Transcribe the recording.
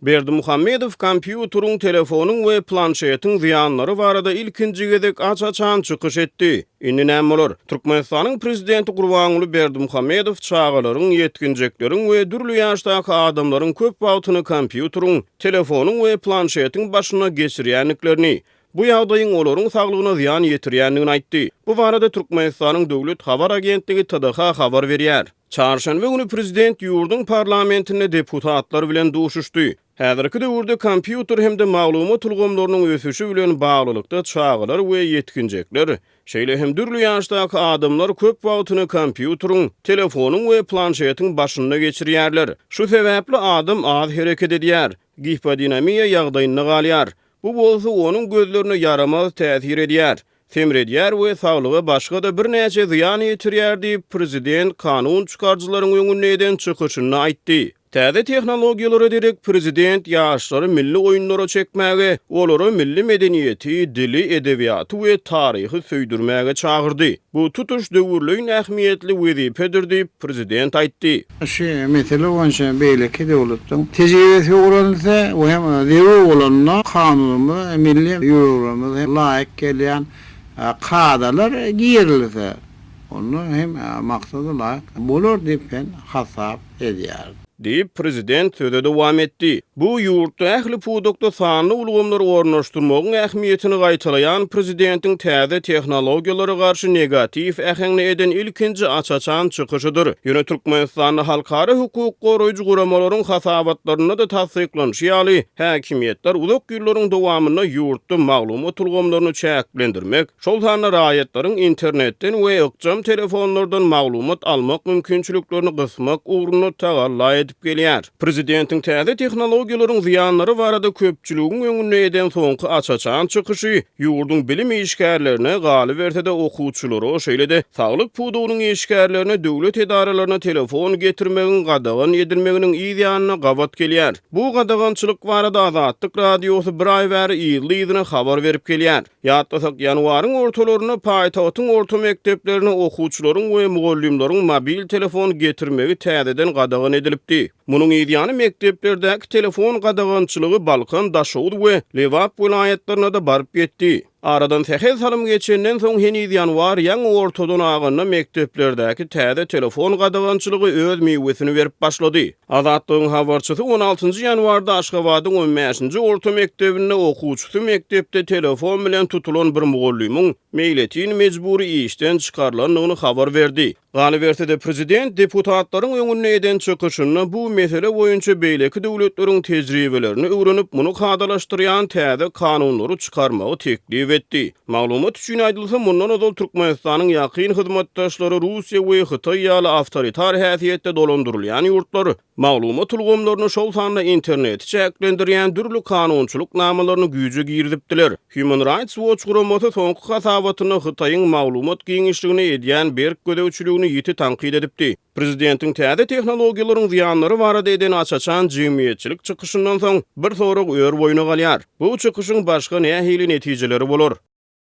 Berdimuhammedow kompýuteryň, telefonuň we planşetiň ziýanlary barada ilkinji gezek açaçan çykyş etdi. Indi näme bolar? Türkmenistanyň prezidenti Gurbanuly Berdimuhammedow çağalaryň, yetkinjekleriň we dürli ýaşdaky adamlaryň köp wagtyny kompýuteryň, telefonuň we planşetiň başyna geçirýänliklerini, bu ýagdaýyň olaryň saglygyna ziýan ýetirýändigini aýtdy. Bu barada Türkmenistanyň döwlet habar agentligi TDH habar berýär. Çarşanba günü prezident ýurdun parlamentine deputatlar bilen duşuşdy. Häzirki döwürde kompýuter hemde maglumat ulgamlarynyň ösüşi bilen baglylykda çağalar we yetkinjekler, şeýle hem dürli ýaşdaky adamlar köp wagtyny kompýuteryň, telefonuň we planşetiň başyna geçirýärler. Şu sebäpli adam az hereket edýär, gihpadinamiýa ýagdaýyna galýar. Bu bolsa onun gözlerine yaramaz täsir edýär. Temredýär we saglygy başga da bir näçe ziýan ýetirýär diýip prezident kanun çykarjylaryň öňüne eden çykyşyny aýtdy. Täze tehnologiýalary derek prezident ýaşlary milli oýunlara çekmäge, olary milli medeniýeti, dili, edebiýaty we taryhy söýdürmäge çağırdy. Bu tutuş döwürlüğin ähmiýetli wezipedir diýip prezident aýtdy. Şu mesele onça beýleki döwletden tejribesi oranlsa we hem zerur bolanna kanunyny milli ýurumyz laýyk gelýän kadalar giýerilse, onu hem maksady laýyk bolar diýip ben hasap edýär. Deyip prezident söze dowam etdi. Bu ýurtda ähli pudukda sanly ulgamlary ornaşdyrmagyň ähmiýetini gaýtalaýan prezidentin täze tehnologiýalary garşy negativ äheňni eden ilkinji açaçan çykyşydyr. Ýöne Türkmenistanyň halkara hukuk goraýjy guramalaryň hasabatlaryna da tasdyklanýy ýaly häkimiýetler uzak ýyllaryň dowamyna ýurtda maglumat ulgamlaryny çäklendirmek, şol sany raýatlaryň internetden we ykjam telefonlardan maglumat almak mümkinçiliklerini gysmak ugruna tagalla gelýär. Prezidentin täze tehnologiýalaryň ziýanlary barada köpçüligiň öňüne eden soňky açaçan çykyşy ýurdun bilim işgärlerine galy berse de okuwçylary, şeýle de saglyk pudugynyň işgärlerine döwlet edaralaryna telefon getirmegiň gadagan edilmeginiň ýa-da gabat gelýär. Bu gadagançylyk barada Azatlyk radiosy bir aý bäri ýylyna habar berip gelýär. Ýatdasak ýanwaryň ortalaryna paýtagtyň orta mekdeplerine okuwçylaryň we mugallimleriň mobil telefon getirmegi täzeden gadagan edilipdi. Munyň ýa-da mekdeplerdäki telefon gadagançylygy Balkan, Daşowut we Lewap vilayetlerine da baryp ýetdi. Aradan 8 salym geçenden soň heni ýanwar ýaňy ortadan aganda mekdeplerdäki täze telefon gadagançylygy öz miwesini berip başlady. Azatlygyň habarçysy 16-njy ýanwarda Aşgabatyň 15-nji orta mektebinde okuwçysy mektepde telefon bilen tutulan bir mugallimyň meýletin mejburi işden çykarlandygyny habar berdi. Galy berse de prezident deputatlaryň öňüne eden çykyşyny bu mesele boýunça beýleki döwletleriň tejribelerini öwrenip muny kadalaşdyrýan täze kanunlary çykarmagy teklip etdi. Maglumat üçin aýdylsa, mundan ozal Türkmenistanyň ýakyn hyzmatdaşlary Russiýa we Hytaý ýaly awtoritar häsiýetde dolandyrylýan ýurtlar maglumat ulgamlaryny şol sanda interneti çäklendirýän dürli kanunçylyk namalaryny güýje girdipdiler. Human Rights Watch guramasy soňky hasabatyny Hytaýyň maglumat giňişligine edýän berk gödäwçiligini ýiti tanqid edipdi. Prezidentin täze tehnologiýalaryň ziýanlary barada eden açaçan jemgyýetçilik çykyşyndan soň bir sorak öýür boýuna galýar. Bu çykyşyň başga nähili netijeleri bolar?